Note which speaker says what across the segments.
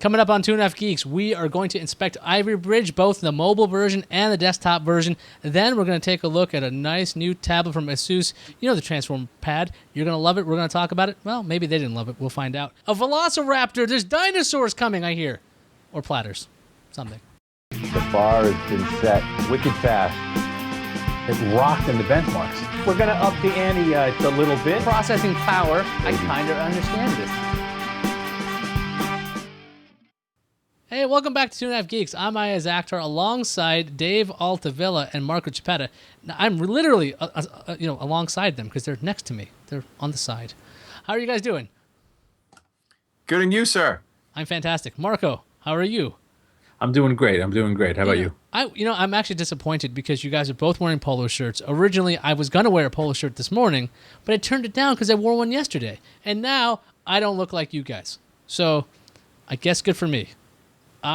Speaker 1: Coming up on 2.5 Geeks, we are going to inspect Ivy Bridge, both the mobile version and the desktop version. Then we're going to take a look at a nice new tablet from Asus. You know the Transform Pad. You're going to love it. We're going to talk about it. Well, maybe they didn't love it. We'll find out. A Velociraptor. There's dinosaurs coming, I hear. Or platters. Something.
Speaker 2: The bar has been set wicked fast. It rocked in the benchmarks. We're going to up the ante a little bit.
Speaker 1: Processing power. I kind of understand this. Hey, welcome back to 2.5 Geeks. I'm Ayaz Akhtar alongside Dave Altavilla and Marco Chiappetta. Now, I'm literally alongside them because they're next to me. They're on the side. How are you guys doing?
Speaker 3: Good, and you, sir?
Speaker 1: I'm fantastic. Marco, how are you?
Speaker 4: I'm doing great. How about you?
Speaker 1: I'm actually disappointed because you guys are both wearing polo shirts. Originally, I was going to wear a polo shirt this morning, but I turned it down because I wore one yesterday. And now I don't look like you guys. So I guess good for me.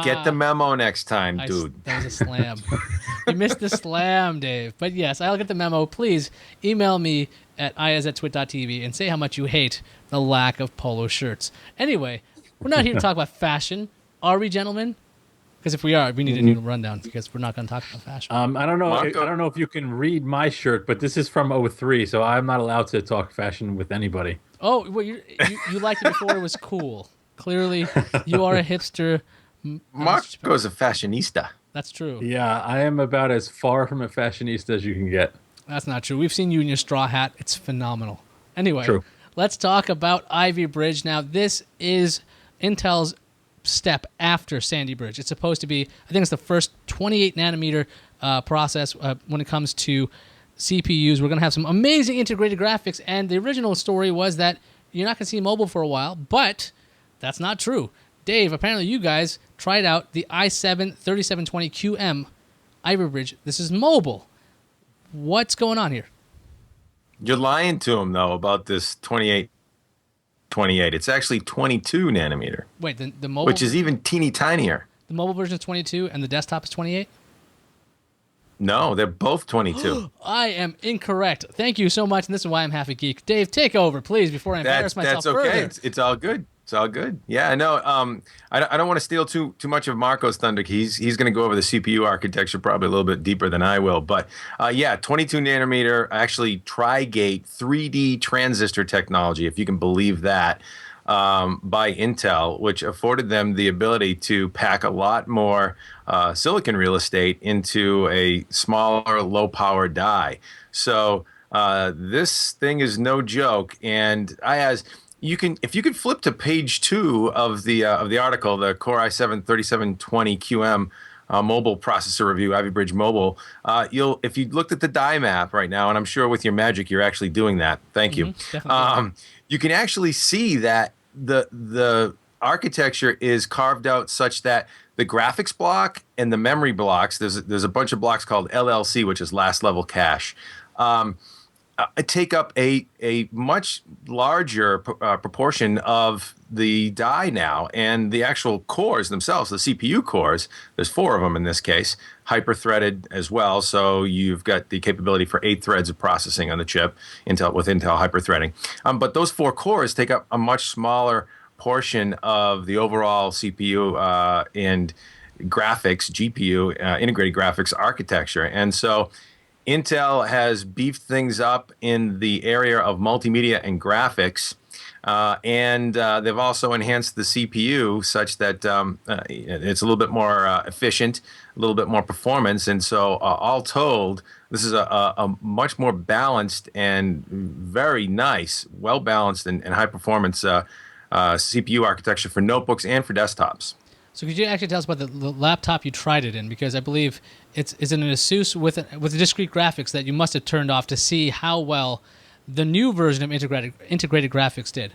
Speaker 3: Get the memo next time, dude.
Speaker 1: That was a slam. You missed the slam, Dave. But yes, I'll get the memo. Please email me at ayaz@twit.tv and say how much you hate the lack of polo shirts. Anyway, we're not here to talk about fashion. Are we, gentlemen? Because if we are, we need a new rundown because we're not going to talk about fashion.
Speaker 4: I don't know. I don't know if you can read my shirt, but this is from 03, so I'm not allowed to talk fashion with anybody.
Speaker 1: Oh, well, you liked it before it was cool. Clearly, you are a hipster.
Speaker 3: Marco's a fashionista.
Speaker 1: That's true.
Speaker 4: Yeah, I am about as far from a fashionista as you can get.
Speaker 1: That's not true. We've seen you in your straw hat. It's phenomenal. Anyway,
Speaker 4: true.
Speaker 1: Let's talk about Ivy Bridge. Now, this is Intel's step after Sandy Bridge. It's supposed to be, I think it's the first 28 nanometer process when it comes to CPUs. We're going to have some amazing integrated graphics, and the original story was that you're not going to see mobile for a while, but that's not true. Dave, apparently you guys tried out the i7-3720QM Ivy Bridge. This is mobile. What's going on here?
Speaker 3: You're lying to him, though, about this 28. It's actually 22 nanometer.
Speaker 1: Wait, the mobile...
Speaker 3: Which is even teeny tinier.
Speaker 1: The mobile version is 22 and the desktop is 28?
Speaker 3: No, they're both 22.
Speaker 1: I am incorrect. Thank you so much, and this is why I'm half a geek. Dave, take over, please, before I embarrass myself
Speaker 3: further. That's okay.
Speaker 1: Further.
Speaker 3: It's all good. It's all good. Yeah, I know. I don't want to steal too much of Marco's thunder. He's going to go over the CPU architecture probably a little bit deeper than I will. But 22 nanometer, actually Tri-Gate 3D transistor technology, if you can believe that, by Intel, which afforded them the ability to pack a lot more silicon real estate into a smaller, low-power die. So this thing is no joke, and if you could flip to page 2 of the article, the Core i7-3720QM mobile processor review, Ivy Bridge Mobile, if you looked at the die map right now, and I'm sure with your magic you're actually doing that. Thank you. You can actually see that the architecture is carved out such that the graphics block and the memory blocks, there's a bunch of blocks called LLC, which is last level cache. Take up a much larger proportion of the die now, and the actual cores themselves, the CPU cores, there's 4 of them in this case, hyper-threaded as well, so you've got the capability for 8 threads of processing on the chip with Intel hyper-threading. But those 4 cores take up a much smaller portion of the overall CPU and graphics, GPU, integrated graphics architecture, and so Intel has beefed things up in the area of multimedia and graphics, and they've also enhanced the CPU such that it's a little bit more efficient, a little bit more performance, and so all told, this is a much more balanced and very nice, well-balanced and high-performance CPU architecture for notebooks and for desktops.
Speaker 1: So could you actually tell us about the laptop you tried it in? Because I believe it's an Asus with discrete graphics that you must have turned off to see how well the new version of integrated graphics did.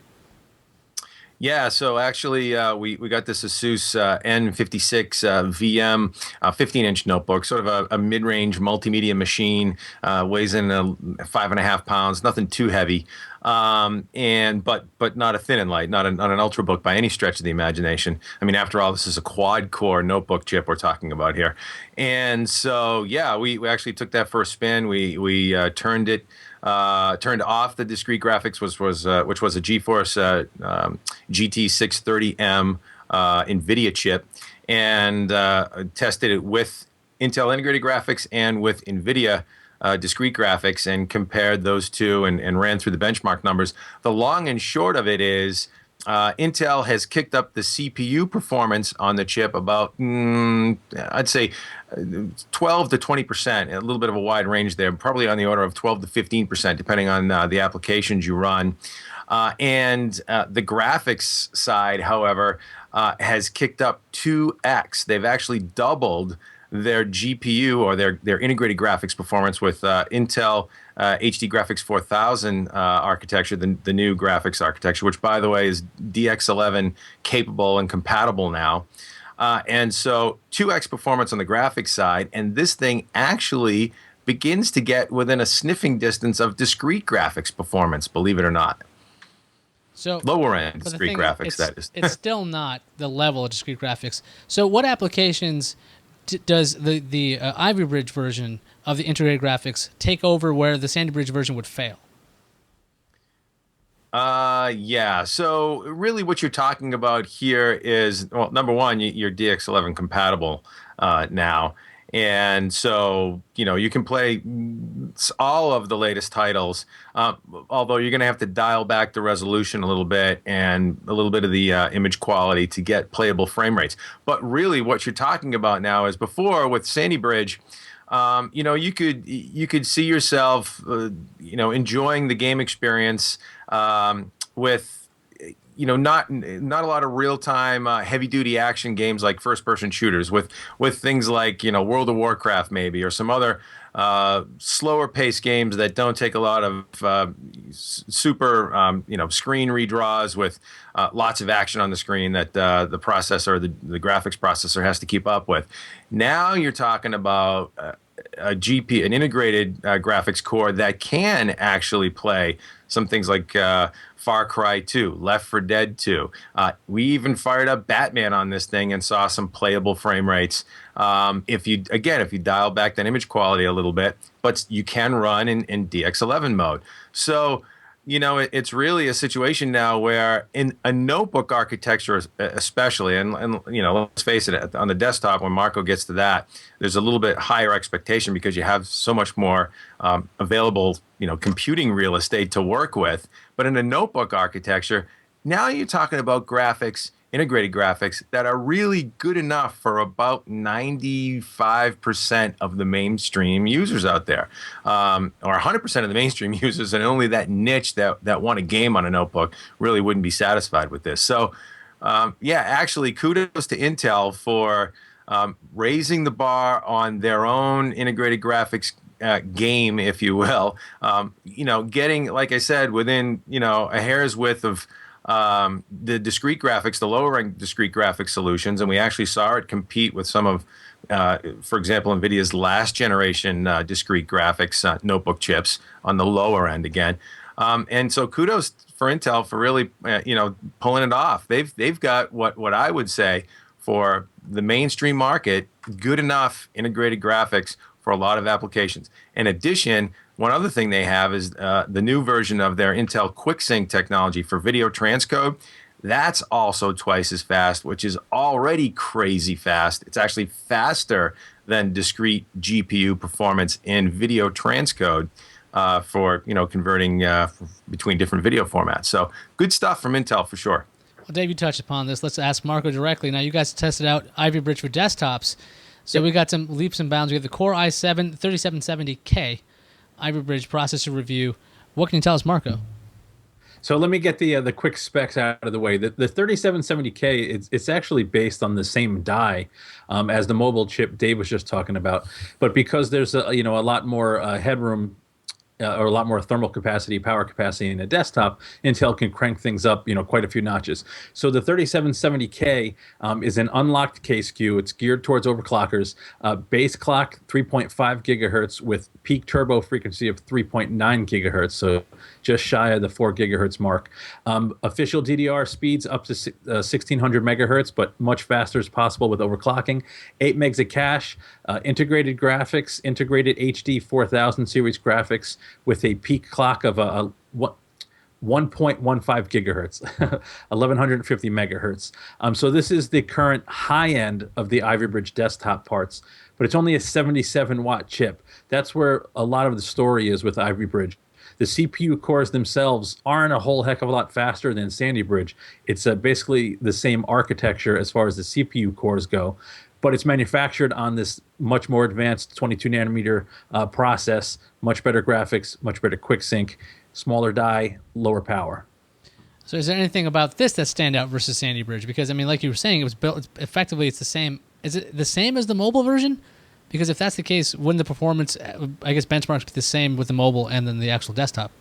Speaker 3: Yeah, so actually we got this Asus N56 VM 15-inch notebook, sort of a mid-range multimedia machine, weighs in 5.5 pounds, nothing too heavy, but not a thin and light, not an ultrabook by any stretch of the imagination. I mean, after all, this is a quad-core notebook chip we're talking about here. And so, yeah, we actually took that for a spin. We turned off the discrete graphics, which was a GeForce GT630M NVIDIA chip and tested it with Intel integrated graphics and with NVIDIA discrete graphics and compared those two and ran through the benchmark numbers. The long and short of it is Intel has kicked up the CPU performance on the chip about, I'd say, 12 to 20%, a little bit of a wide range there, probably on the order of 12 to 15%, depending on the applications you run. And the graphics side, however, has kicked up 2x. They've actually doubled their GPU or their integrated graphics performance with Intel HD Graphics 4000 architecture, the new graphics architecture, which, by the way, is DX11 capable and compatible now. And so 2x performance on the graphics side, and this thing actually begins to get within a sniffing distance of discrete graphics performance, believe it or not.
Speaker 1: So
Speaker 3: lower end discrete graphics, that is.
Speaker 1: It's still not the level of discrete graphics. So what applications does the Ivy Bridge version of the integrated graphics take over where the Sandy Bridge version would fail?
Speaker 3: Yeah. So really what you're talking about here is, well, number one, you're DX11 compatible now. And so, you can play all of the latest titles, although you're going to have to dial back the resolution a little bit and a little bit of the image quality to get playable frame rates. But really what you're talking about now is before with Sandy Bridge, you could see yourself, enjoying the game experience with not a lot of real-time heavy-duty action games like first-person shooters with things like World of Warcraft maybe, or some other slower-paced games that don't take a lot of super screen redraws with lots of action on the screen that the processor, the graphics processor, has to keep up with. Now you're talking about an integrated graphics core that can actually play some things like Far Cry 2, Left 4 Dead 2. We even fired up Batman on this thing and saw some playable frame rates. If you dial back that image quality a little bit, but you can run in DX11 mode. So, it's really a situation now where in a notebook architecture especially, and let's face it, on the desktop, when Marco gets to that, there's a little bit higher expectation because you have so much more available, computing real estate to work with. But in a notebook architecture, now you're talking about graphics, integrated graphics, that are really good enough for about 95% of the mainstream users out there, or 100% of the mainstream users, and only that niche that want a game on a notebook really wouldn't be satisfied with this. So, actually, kudos to Intel for raising the bar on their own integrated graphics game, if you will. Getting, like I said, within a hair's width of the discrete graphics, the lower end discrete graphics solutions, and we actually saw it compete with some of, for example, NVIDIA's last generation discrete graphics notebook chips on the lower end again. And so kudos for Intel for really, pulling it off. They've got what I would say for the mainstream market, good enough integrated graphics for a lot of applications. In addition, one other thing they have is the new version of their Intel QuickSync technology for video transcode. That's also twice as fast, which is already crazy fast. It's actually faster than discrete GPU performance in video transcode for converting between different video formats. So good stuff from Intel for sure.
Speaker 1: Well, Dave, you touched upon this. Let's ask Marco directly. Now, you guys tested out Ivy Bridge for desktops. So we got some leaps and bounds. We have the Core i7 3770K Ivy Bridge processor review. What can you tell us, Marco?
Speaker 4: So let me get the quick specs out of the way. The 3770K, it's actually based on the same die as the mobile chip Dave was just talking about, but because there's a lot more headroom. Or a lot more thermal capacity, power capacity in a desktop, Intel can crank things up, quite a few notches. So the 3770K is an unlocked K SKU. It's geared towards overclockers. Base clock 3.5 gigahertz with peak turbo frequency of 3.9 gigahertz, so just shy of the 4 gigahertz mark. Official DDR speeds up to 1600 megahertz, but much faster as possible with overclocking. 8 megs of cache, integrated graphics, integrated HD 4000 series graphics with a peak clock of 1.15 gigahertz, 1150 megahertz. So this is the current high end of the Ivy Bridge desktop parts, but it's only a 77-watt chip. That's where a lot of the story is with Ivy Bridge. The CPU cores themselves aren't a whole heck of a lot faster than Sandy Bridge. It's basically the same architecture as far as the CPU cores go, but it's manufactured on this much more advanced 22 nanometer process, much better graphics, much better quick sync, smaller die, lower power.
Speaker 1: So is there anything about this that stand out versus Sandy Bridge? Because, I mean, like you were saying, it was built, effectively it's the same. Is it the same as the mobile version? Because if that's the case, wouldn't the performance, I guess, benchmarks be the same with the mobile and then the actual desktop?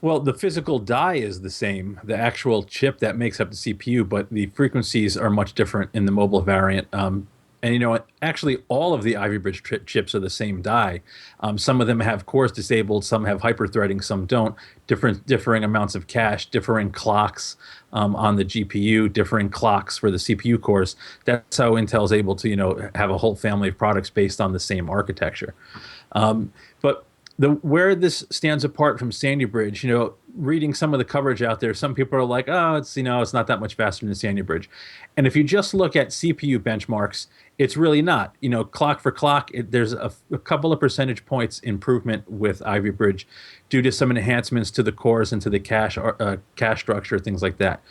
Speaker 4: Well, the physical die is the same, the actual chip that makes up the CPU, but the frequencies are much different in the mobile variant. And, you know, actually all of the Ivy Bridge chips are the same die. Some of them have cores disabled, some have hyper-threading, some don't. Differing amounts of cache, differing clocks on the GPU, differing clocks for the CPU cores. That's how Intel is able to, you know, have a whole family of products based on the same architecture. But where this stands apart from Sandy Bridge, you know, reading some of the coverage out there, some people are like, oh, it's, you know, it's not that much faster than Sandy Bridge. And if you just look at CPU benchmarks, it's really not. You know, clock for clock, there's a couple of percentage points improvement with Ivy Bridge due to some enhancements to the cores and to the cache structure, things like that.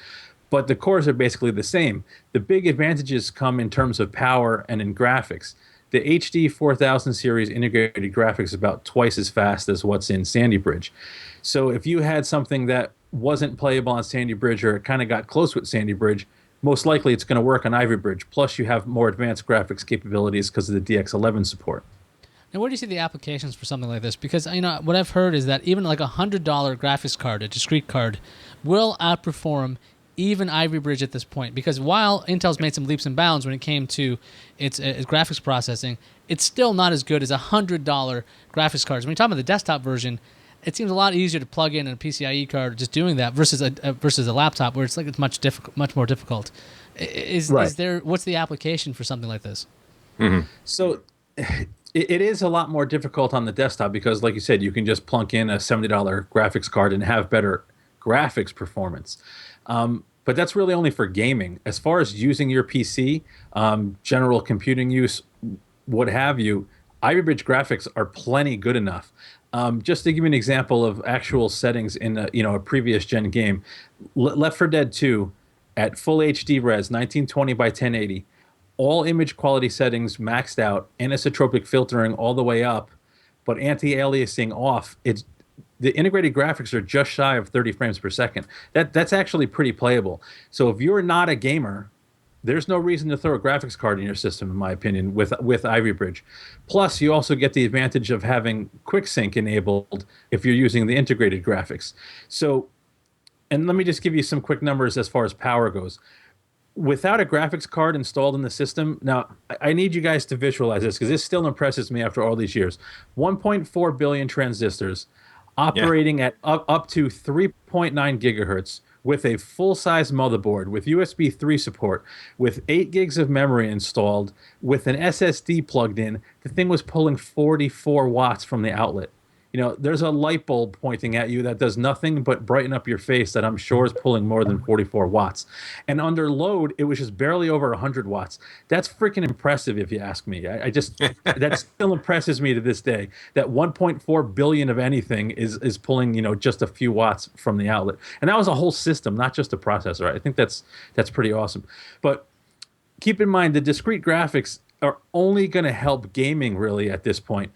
Speaker 4: But the cores are basically the same. The big advantages come in terms of power and in graphics. The HD 4000 series integrated graphics is about twice as fast as what's in Sandy Bridge. So if you had something that wasn't playable on Sandy Bridge or it kind of got close with Sandy Bridge, most likely it's going to work on Ivy Bridge. Plus you have more advanced graphics capabilities because of the DX11 support.
Speaker 1: Now, where do you see the applications for something like this? Because, you know, what I've heard is that even like $100 graphics card, a discrete card, will outperform even Ivy Bridge at this point, because while Intel's made some leaps and bounds when it came to its graphics processing, it's still not as good as $100 graphics cards. When you talk about the desktop version, it seems a lot easier to plug in a PCIe card just doing that versus a laptop where it's like it's much more difficult. Is there, what's the application for something like this?
Speaker 3: Mm-hmm.
Speaker 4: So it is a lot more difficult on the desktop because, like you said, you can just plunk in a $70 graphics card and have better graphics performance. But that's really only for gaming. As far as using your PC, general computing use, what have you, Ivy Bridge graphics are plenty good enough. Just to give you an example of actual settings in a previous gen game, Left 4 Dead 2 at full HD res, 1920 by 1080, all image quality settings maxed out, anisotropic filtering all the way up, but anti-aliasing off. The integrated graphics are just shy of 30 frames per second. That's actually pretty playable. So if you're not a gamer, there's no reason to throw a graphics card in your system, in my opinion, with Ivy Bridge. Plus, you also get the advantage of having quick sync enabled if you're using the integrated graphics. So, and let me just give you some quick numbers as far as power goes. Without a graphics card installed in the system, now I need you guys to visualize this because this still impresses me after all these years. 1.4 billion transistors, operating at up to 3.9 gigahertz with a full-size motherboard, with USB 3 support, with 8 gigs of memory installed, with an SSD plugged in. The thing was pulling 44 watts from the outlet. You know, there's a light bulb pointing at you that does nothing but brighten up your face that I'm sure is pulling more than 44 watts. And under load, it was just barely over 100 watts. That's freaking impressive if you ask me. I just, that still impresses me to this day, that 1.4 billion of anything is pulling, you know, just a few watts from the outlet. And that was a whole system, not just a processor. I think that's pretty awesome. But keep in mind, the discrete graphics are only going to help gaming really at this point.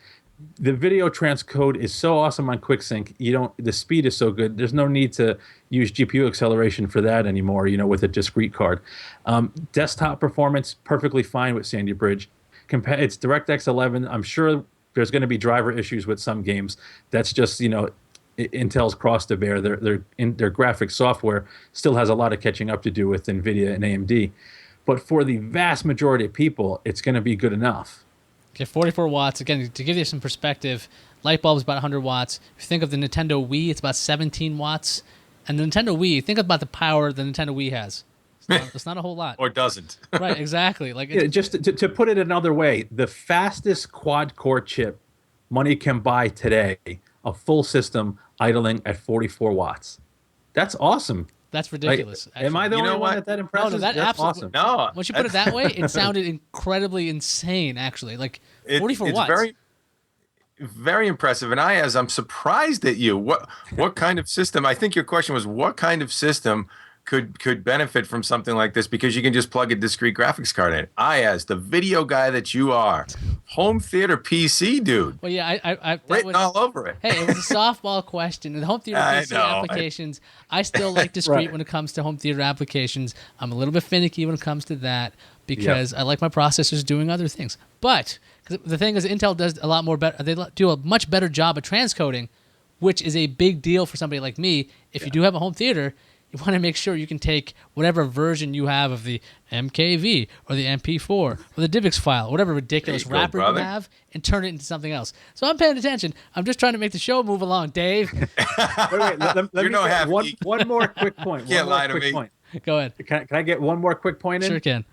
Speaker 4: The video transcode is so awesome on QuickSync. The speed is so good. There's no need to use GPU acceleration for that anymore, you know, with a discrete card. Desktop performance, perfectly fine with Sandy Bridge. It's DirectX 11. I'm sure there's going to be driver issues with some games. That's just, you know, Intel's cross to bear. Their graphics software still has a lot of catching up to do with NVIDIA and AMD. But for the vast majority of people, it's going to be good enough.
Speaker 1: Okay, 44 watts. Again, to give you some perspective, light bulb is about 100 watts. If you think of the Nintendo Wii, it's about 17 watts. And the Nintendo Wii, think about the power the Nintendo Wii has. It's not a whole lot.
Speaker 3: Or doesn't.
Speaker 1: Right, exactly. Like
Speaker 4: just to put it another way, the fastest quad-core chip money can buy today, a full system idling at 44 watts. That's awesome.
Speaker 1: That's ridiculous.
Speaker 4: Like, am I the
Speaker 3: You
Speaker 4: only
Speaker 3: know
Speaker 4: one
Speaker 3: what?
Speaker 4: that impresses?
Speaker 1: that
Speaker 4: That's
Speaker 1: absolutely-
Speaker 4: awesome.
Speaker 3: No,
Speaker 1: Once you put it that way, it sounded incredibly insane. Actually, like 44
Speaker 3: it's
Speaker 1: watts.
Speaker 3: very, very impressive. And I'm surprised at you. What kind of system? I think your question was what kind of system could benefit from something like this, because you can just plug a discrete graphics card in. As the video guy that you are, home theater PC dude,
Speaker 1: Well, yeah, I that
Speaker 3: written
Speaker 1: was,
Speaker 3: all over it.
Speaker 1: Hey, it was a softball question. In the home theater
Speaker 3: I
Speaker 1: PC
Speaker 3: know.
Speaker 1: applications, I still like discrete
Speaker 4: Right.
Speaker 1: when it comes to home theater applications. I'm a little bit finicky when it comes to that because I like my processors doing other things. But 'cause the thing is, Intel does a lot more better. They do a much better job at transcoding, which is a big deal for somebody like me. If you do have a home theater, you want to make sure you can take whatever version you have of the MKV or the MP4 or the DivX file, whatever ridiculous
Speaker 3: There you go,
Speaker 1: wrapper you
Speaker 3: brother.
Speaker 1: have, and turn it into something else. So I'm paying attention. I'm just trying to make the show move along, Dave.
Speaker 4: Wait, let
Speaker 3: You're
Speaker 4: me
Speaker 3: no
Speaker 4: get
Speaker 3: half
Speaker 4: one,
Speaker 3: geek.
Speaker 4: one more quick point.
Speaker 3: Can't
Speaker 4: One more
Speaker 3: lie to
Speaker 4: quick
Speaker 3: me.
Speaker 4: point.
Speaker 1: Go ahead.
Speaker 4: Can I get one more quick point in?
Speaker 1: Sure can.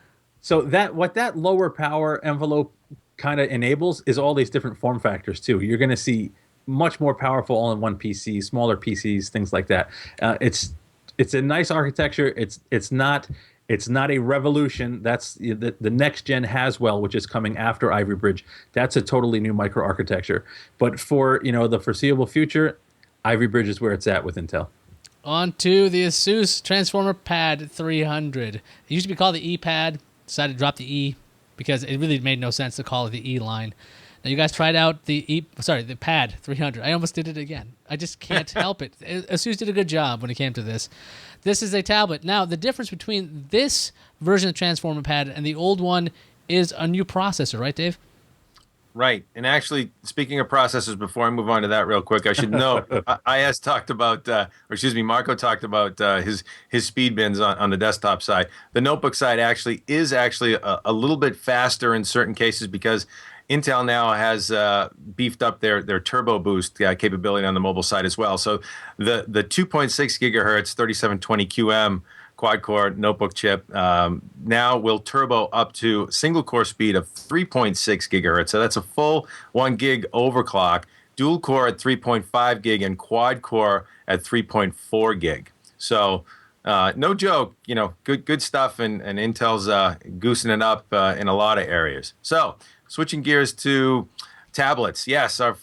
Speaker 4: So that lower power envelope kind of enables is all these different form factors too. You're going to see much more powerful all-in-one PC, smaller PCs, things like that. It's a nice architecture. It's not a revolution. That's the next gen Haswell, which is coming after Ivy Bridge. That's a totally new microarchitecture. But for the foreseeable future, Ivy Bridge is where it's at with Intel.
Speaker 1: On to the Asus Transformer Pad 300. It used to be called the E-Pad. Decided to drop the E because it really made no sense to call it the E line. Now, you guys tried out the Pad 300. I almost did it again. I just can't help it. Asus did a good job when it came to this. This is a tablet. Now, the difference between this version of Transformer Pad and the old one is a new processor, right, Dave?
Speaker 3: Right. And actually, speaking of processors, before I move on to that real quick, I should note, Marco talked about his speed bins on the desktop side. The notebook side is actually a little bit faster in certain cases because Intel now has beefed up their turbo boost capability on the mobile side as well. So the 2.6 gigahertz 3720QM quad-core notebook chip now will turbo up to single-core speed of 3.6 gigahertz. So that's a full 1 gig overclock, dual-core at 3.5 gig, and quad-core at 3.4 gig. So no joke, good stuff, and Intel's goosing it up in a lot of areas. So switching gears to tablets. Yes, our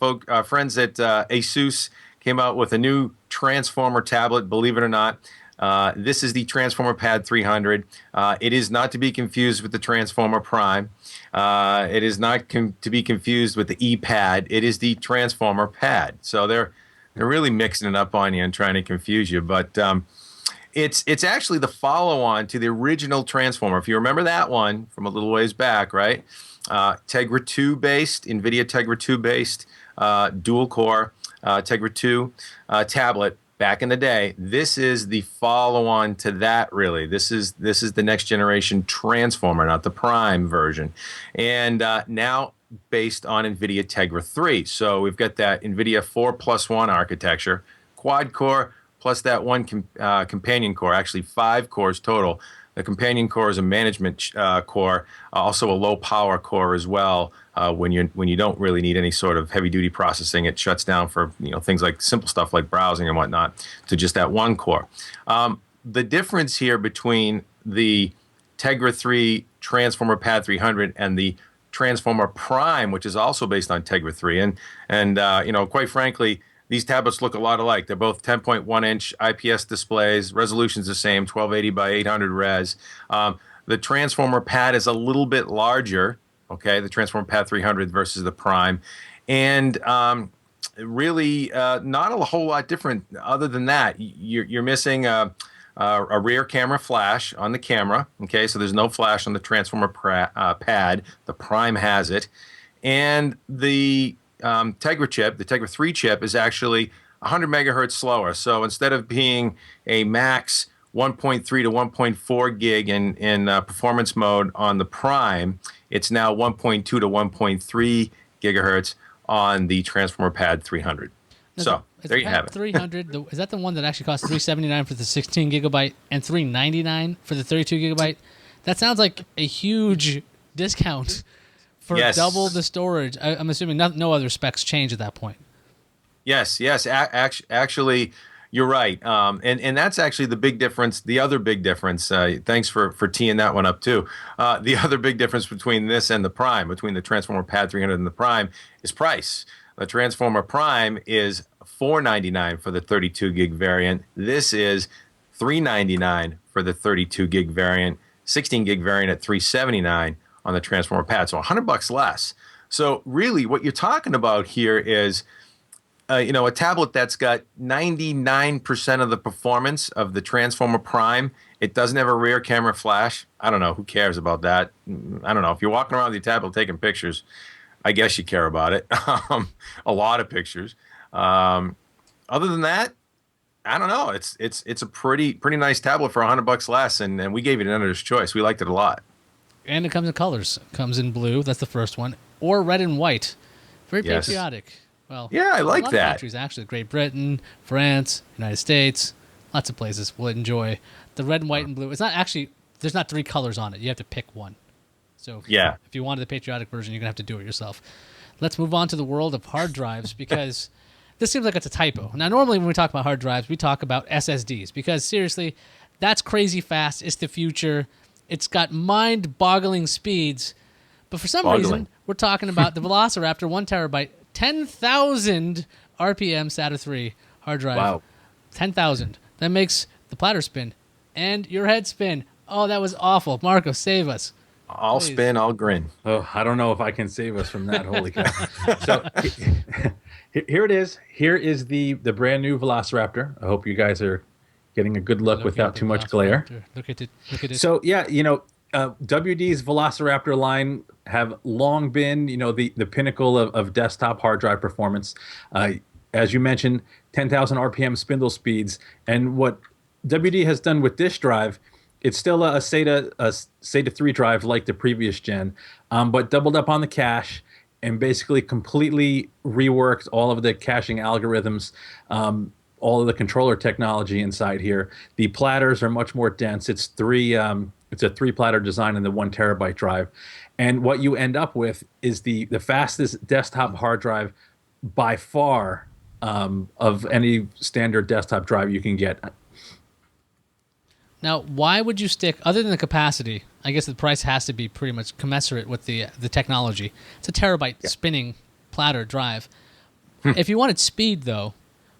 Speaker 3: friends at Asus came out with a new Transformer tablet, believe it or not. This is the Transformer Pad 300. It is not to be confused with the Transformer Prime. It is not to be confused with the E-Pad. It is the Transformer Pad. So they're really mixing it up on you and trying to confuse you. But it's actually the follow-on to the original Transformer. If you remember that one from a little ways back, right? Tegra 2 based, NVIDIA Tegra 2 based, dual core Tegra 2 tablet back in the day. This is the follow-on to that, really. This is the next generation Transformer, not the Prime version. And now based on NVIDIA Tegra 3. So we've got that NVIDIA 4+1 architecture, quad core, plus that one companion core, actually 5 cores total. The companion core is a management core, also a low power core as well. When you don't really need any sort of heavy duty processing, it shuts down for things like simple stuff like browsing and whatnot to just that one core. The difference here between the Tegra 3 Transformer Pad 300 and the Transformer Prime, which is also based on Tegra 3, and quite frankly, these tablets look a lot alike. They're both 10.1-inch IPS displays. Resolution's the same, 1280 by 800 res. The Transformer Pad is a little bit larger, okay, the Transformer Pad 300 versus the Prime. And really not a whole lot different other than that. You're missing a rear camera flash on the camera, okay, so there's no flash on the Transformer Pad. The Prime has it. And the Tegra chip, the Tegra 3 chip, is actually 100 megahertz slower. So instead of being a max 1.3 to 1.4 gig in performance mode on the Prime, it's now 1.2 to 1.3 gigahertz on the Transformer Pad 300. So there you have it.
Speaker 1: 300. Is that the one that actually costs $379 for the 16 gigabyte and $399 for the 32 gigabyte? That sounds like a huge discount for double the storage. I'm assuming no other specs change at that point.
Speaker 3: Yes. Actually, You're right. And that's actually the big difference. The other big difference, thanks for teeing that one up too. The other big difference between this and the Prime, between the Transformer Pad 300 and the Prime, is price. The Transformer Prime is $499 for the 32 gig variant. This is $399 for the 32 gig variant, 16 gig variant at $379 on the Transformer Pad. So $100 less. So really what you're talking about here is a tablet that's got 99% of the performance of the Transformer Prime. It doesn't have a rear camera flash. I don't know. Who cares about that? I don't know. If you're walking around with your tablet taking pictures, I guess you care about it. A lot of pictures. Other than that, I don't know. It's a pretty nice tablet for $100 less, and we gave it an editor's choice. We liked it a lot.
Speaker 1: And it comes in colors. It comes in blue. That's the first one. Or red and white. Very patriotic. Well,
Speaker 3: yeah, I like
Speaker 1: a lot
Speaker 3: that.
Speaker 1: Of countries, actually. Great Britain, France, United States, lots of places will enjoy the red and white and blue. It's not actually, there's not 3 colors on it. You have to pick one. So
Speaker 3: yeah,
Speaker 1: if you wanted the patriotic version, you're going to have to do it yourself. Let's move on to the world of hard drives because this seems like it's a typo. Now, normally when we talk about hard drives, we talk about SSDs because seriously, that's crazy fast. It's the future. It's got mind-boggling speeds. But for some reason, we're talking about the Velociraptor 1 terabyte 10,000 RPM SATA 3 hard drive.
Speaker 3: Wow.
Speaker 1: 10,000. That makes the platter spin and your head spin. Oh, that was awful. Marco, save us.
Speaker 3: I'll
Speaker 1: Please.
Speaker 3: Spin, I'll grin.
Speaker 4: Oh, I don't know if I can save us from that. Holy cow. So here it is. Here is the brand new Velociraptor. I hope you guys are getting a good look without too much glare.
Speaker 1: Look at it. Look at it.
Speaker 4: So, yeah, WD's Velociraptor line have long been, the pinnacle of desktop hard drive performance. As you mentioned, 10,000 RPM spindle speeds. And what WD has done with this drive, it's still a SATA 3 drive like the previous gen, but doubled up on the cache and basically completely reworked all of the caching algorithms, all of the controller technology inside here. The platters are much more dense. It's a 3-platter design in the 1 terabyte drive. And what you end up with is the fastest desktop hard drive by far of any standard desktop drive you can get.
Speaker 1: Now, why would you stick, other than the capacity, I guess the price has to be pretty much commensurate with the technology. It's a terabyte spinning platter drive. If you wanted speed, though,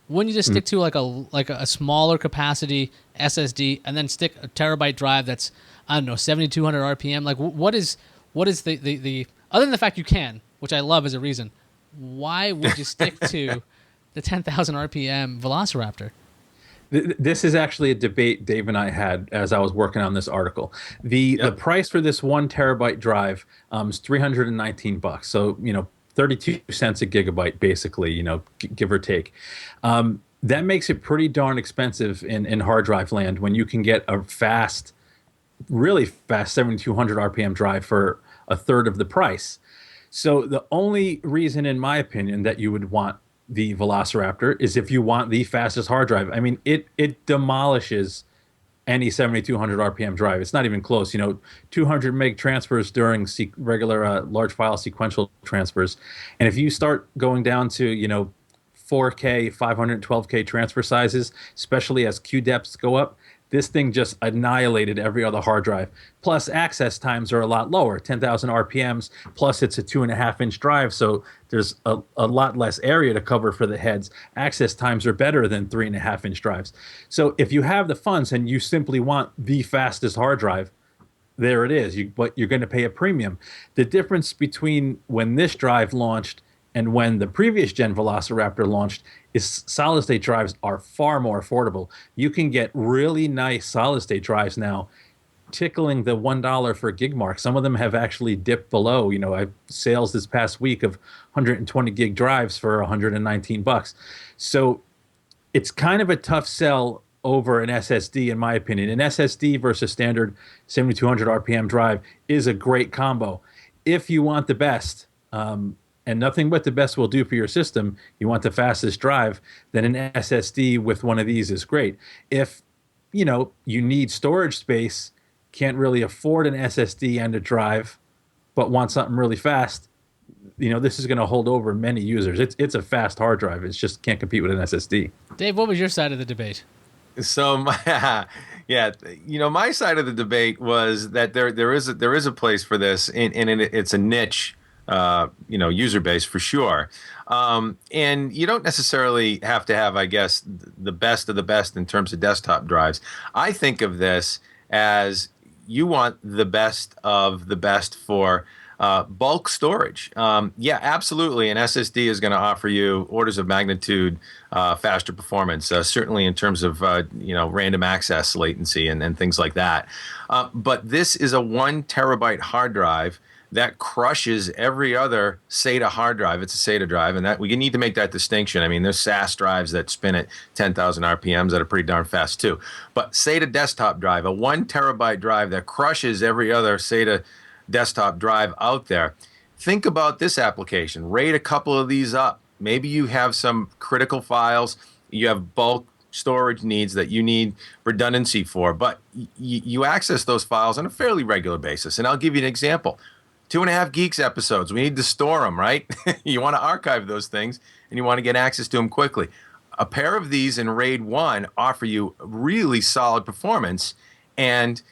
Speaker 1: wouldn't you just stick to like a smaller capacity SSD and then stick a terabyte drive that's, I don't know, 7,200 RPM? Like, what is the other than the fact you can, which I love as a reason, why would you stick to the 10,000 RPM Velociraptor?
Speaker 4: This is actually a debate Dave and I had as I was working on this article. The price for this 1 terabyte drive is $319. So, 32 cents a gigabyte, basically, give or take. That makes it pretty darn expensive in hard drive land when you can get a really fast 7,200 RPM drive for a third of the price. So the only reason, in my opinion, that you would want the Velociraptor is if you want the fastest hard drive. I mean, it demolishes any 7,200 RPM drive. It's not even close. 200 meg transfers during regular large file sequential transfers. And if you start going down to, 4K, 512K transfer sizes, especially as queue depths go up, this thing just annihilated every other hard drive. Plus, access times are a lot lower, 10,000 RPMs, plus it's a 2.5-inch drive, so there's a lot less area to cover for the heads. Access times are better than 3.5-inch drives. So if you have the funds and you simply want the fastest hard drive, there it is, but you're going to pay a premium. The difference between when this drive launched and when the previous gen Velociraptor launched is solid-state drives are far more affordable. You can get really nice solid-state drives now, tickling the $1 for gig mark. Some of them have actually dipped below. I sales this past week of 120 gig drives for $119. So it's kind of a tough sell over an SSD, in my opinion. An SSD versus standard 7,200 RPM drive is a great combo. If you want the best, and nothing but the best will do for your system, you want the fastest drive, then an SSD with one of these is great. If, you need storage space, can't really afford an SSD and a drive, but want something really fast, this is going to hold over many users. It's a fast hard drive. It just can't compete with an SSD.
Speaker 1: Dave, what was your side of the debate?
Speaker 3: So my side of the debate was that there is a place for this, and it's a niche, user base for sure. And you don't necessarily have to have, I guess, the best of the best in terms of desktop drives. I think of this as you want the best of the best for bulk storage. Yeah, absolutely. An SSD is going to offer you orders of magnitude faster performance, certainly in terms of random access latency and things like that. But this is a 1 terabyte hard drive that crushes every other SATA hard drive. It's a SATA drive, and that we need to make that distinction. I mean, there's SAS drives that spin at 10,000 RPMs that are pretty darn fast too. But SATA desktop drive, a 1 terabyte drive that crushes every other SATA desktop drive out there. Think about this application. Rate a couple of these up. Maybe you have some critical files. You have bulk storage needs that you need redundancy for, but you access those files on a fairly regular basis. And I'll give you an example. 2.5 Geeks episodes. We need to store them, right? You want to archive those things, and you want to get access to them quickly. A pair of these in RAID 1 offer you really solid performance and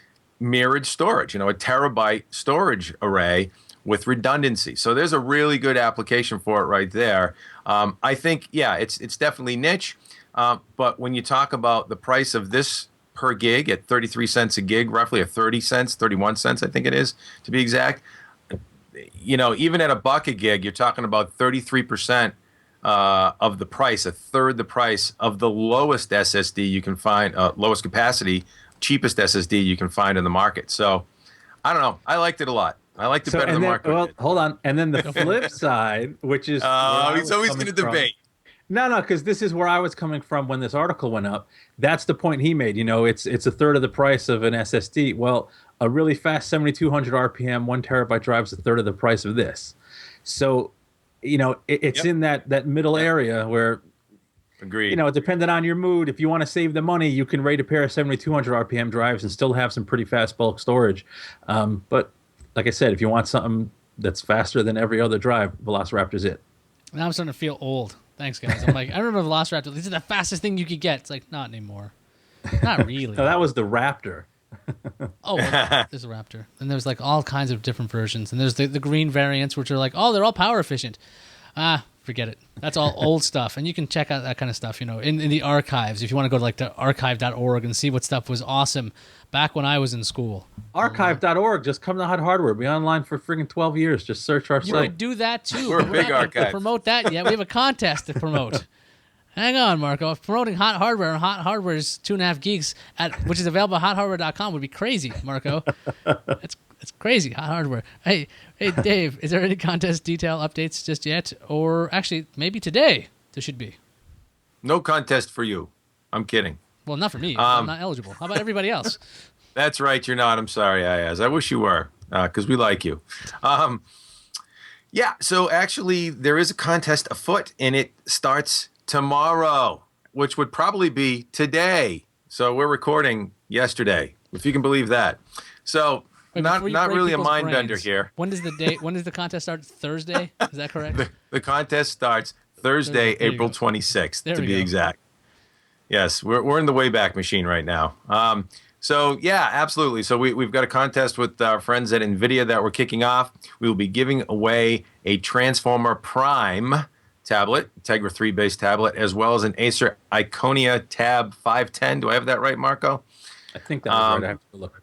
Speaker 3: mirrored storage, a terabyte storage array with redundancy. So there's a really good application for it right there. I think, it's definitely niche. But when you talk about the price of this per gig at 33 cents a gig, roughly, or 30 cents, 31 cents, I think it is, to be exact, even at $1 a gig, you're talking about 33% of the price, a third the price of the lowest SSD you can find, lowest capacity, cheapest SSD you can find in the market. So, I don't know. I liked it a lot. I liked it better than Marco.
Speaker 4: Well, hold on. And then the flip side, which is
Speaker 3: he's always going to debate.
Speaker 4: No, because this is where I was coming from when this article went up. That's the point he made. It's a third of the price of an SSD. Well, a really fast 7,200 RPM 1 terabyte drive is a third of the price of this. So, it's in that middle area where,
Speaker 3: agreed.
Speaker 4: Depending on your mood, if you want to save the money, you can rate a pair of 7,200 RPM drives and still have some pretty fast bulk storage. But like I said, if you want something that's faster than every other drive, Velociraptor's it.
Speaker 1: Now I'm starting to feel old. Thanks, guys. I'm like, I remember Velociraptor. This is the fastest thing you could get. It's like, not anymore. Not really.
Speaker 4: No, that was the Raptor.
Speaker 1: Oh, well, there's a Raptor. And there's like all kinds of different versions. And there's the green variants, which are like, they're all power efficient. Forget it. That's all old stuff. And you can check out that kind of stuff, in the archives. If you want to go to like the archive.org and see what stuff was awesome back when I was in school.
Speaker 4: Archive.org. Just come to Hot Hardware. Be online for friggin' 12 years. Just search our
Speaker 1: You
Speaker 4: site.
Speaker 1: can do that too.
Speaker 3: We're a big
Speaker 1: not
Speaker 3: archive.
Speaker 1: To promote that yet. We have a contest to promote. Hang on, Marco. Promoting Hot Hardware and Hot Hardware's 2.5 Geeks, which is available at hothardware.com would be crazy, Marco. It's crazy, Hot Hardware. Hey, Dave, is there any contest detail updates just yet? Or actually, maybe today there should be.
Speaker 3: No contest for you. I'm kidding.
Speaker 1: Well, not for me. I'm not eligible. How about everybody else?
Speaker 3: That's right. You're not. I'm sorry, Ayaz. I wish you were, because we like you. So actually, there is a contest afoot, and it starts tomorrow, which would probably be today. So we're recording yesterday, if you can believe that. So
Speaker 1: Wait,
Speaker 3: not really a mind
Speaker 1: brains,
Speaker 3: bender here.
Speaker 1: When does the contest start? Thursday? Is that correct?
Speaker 3: The contest starts Thursday, April 26th, to be exact. Yes, we're in the Wayback Machine right now. So yeah, absolutely. So we've got a contest with our friends at NVIDIA that we're kicking off. We will be giving away a Transformer Prime tablet, Tegra 3 based tablet, as well as an Acer Iconia Tab 510. Do I have that right, Marco?
Speaker 4: I think that was right. I have to look.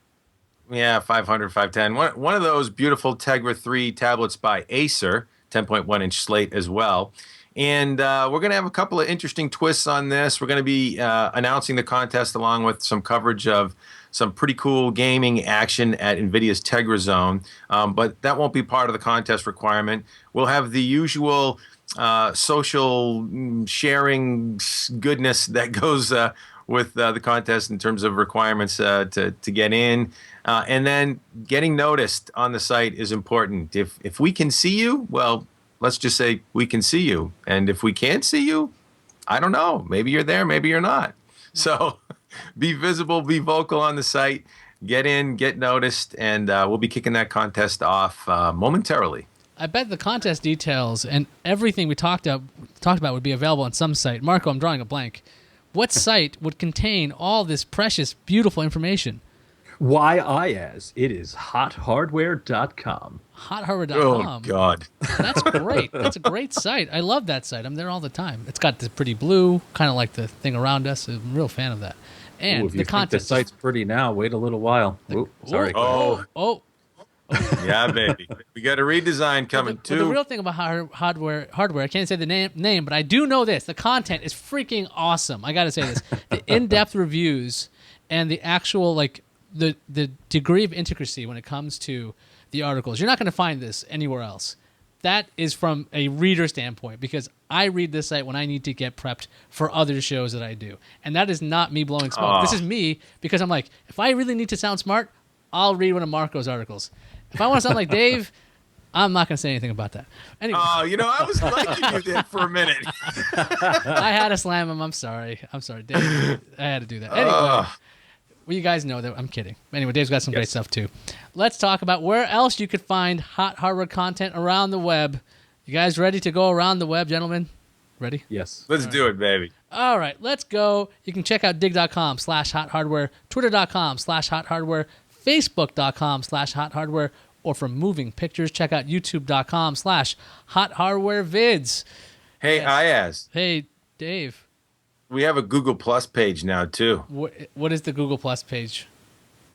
Speaker 3: Yeah, 500, 510. One of those beautiful Tegra 3 tablets by Acer, 10.1-inch slate as well. And we're going to have a couple of interesting twists on this. We're going to be announcing the contest along with some coverage of some pretty cool gaming action at NVIDIA's Tegra Zone. But that won't be part of the contest requirement. We'll have the usual social sharing goodness that goes with the contest in terms of requirements to get in. And then getting noticed on the site is important. If we can see you, well, let's just say we can see you. And if we can't see you, I don't know. Maybe you're there, maybe you're not. So be visible, be vocal on the site, get in, get noticed, and we'll be kicking that contest off momentarily.
Speaker 1: I bet the contest details and everything we talked about would be available on some site. Marco, I'm drawing a blank. What site would contain all this precious, beautiful information?
Speaker 4: Why it is HotHardware.com.
Speaker 1: HotHardware.com.
Speaker 3: Oh, God.
Speaker 1: That's great. That's a great site. I love that site. I'm there all the time. It's got the pretty blue, kind of like the thing around us. I'm a real fan of that. And
Speaker 4: Ooh, if
Speaker 1: the
Speaker 4: you think
Speaker 1: content.
Speaker 4: the site's pretty now, wait a little while. Ooh, sorry.
Speaker 3: Oh, yeah, baby. We got a redesign coming, too.
Speaker 1: The real thing about hardware, I can't say the name, but I do know this. The content is freaking awesome. I got to say this. The in-depth reviews and the actual, like, the degree of intricacy when it comes to the articles. You're not going to find this anywhere else. That is from a reader standpoint, because I read this site when I need to get prepped for other shows that I do. And that is not me blowing smoke. This is me, because I'm like, if I really need to sound smart, I'll read one of Marco's articles. If I want to sound like Dave, I'm not going to say anything about that. Anyway.
Speaker 3: Oh, I was liking you there for a minute.
Speaker 1: I had to slam him. I'm sorry, Dave. I had to do that. Anyway, well, you guys know that I'm kidding. Anyway, Dave's got some great stuff too. Let's talk about where else you could find hot hardware content around the web. You guys ready to go around the web, gentlemen? Ready?
Speaker 4: Yes.
Speaker 3: Let's do it, baby.
Speaker 1: All right, let's go. You can check out dig.com/hothardware, twitter.com/hothardware, facebook.com/hothardware, or for moving pictures, check out youtube.com/hothardwarevids.
Speaker 3: Hey, Ayaz.
Speaker 1: Hey, Dave.
Speaker 3: We have a Google Plus page now, too.
Speaker 1: What is the Google Plus page?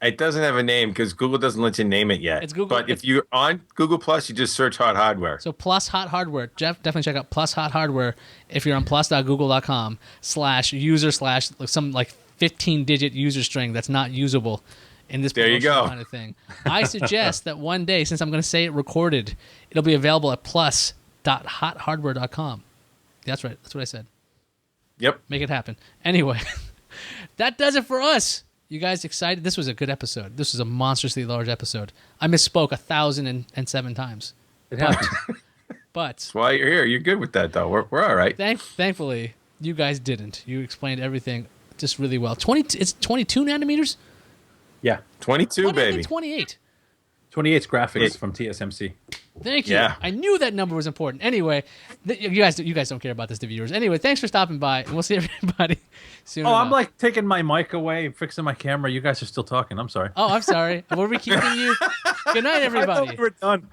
Speaker 3: It doesn't have a name because Google doesn't let you name it yet.
Speaker 1: It's Google.
Speaker 3: But if you're on Google Plus, you just search Hot Hardware.
Speaker 1: So plus Hot Hardware. Jeff, definitely check out plus Hot Hardware if you're on plus.google.com/user/some like 15-digit user string that's not usable in this promotional kind of thing. I suggest that one day, since I'm going to say it recorded, it'll be available at plus.hothardware.com. That's right. That's what I said.
Speaker 3: Yep.
Speaker 1: Make it happen. Anyway, that does it for us. You guys excited? This was a good episode. This was a monstrously large episode. I misspoke 1,007 times.
Speaker 4: It happens.
Speaker 1: But
Speaker 3: That's why you're here. You're good with that, though. We're all right.
Speaker 1: Thankfully, you guys didn't. You explained everything just really well. It's 22 nanometers?
Speaker 4: Yeah.
Speaker 3: 22, baby.
Speaker 1: 28.
Speaker 4: 28's graphics from TSMC.
Speaker 1: Thank you.
Speaker 3: Yeah.
Speaker 1: I knew that number was important. Anyway, you guys don't care about this, the viewers. Anyway, thanks for stopping by, and we'll see everybody soon.
Speaker 4: Oh, I'm like taking my mic away, fixing my camera. You guys are still talking. I'm sorry.
Speaker 1: Oh, I'm sorry. Were we keeping you? Good night, everybody.
Speaker 4: I thought we were done.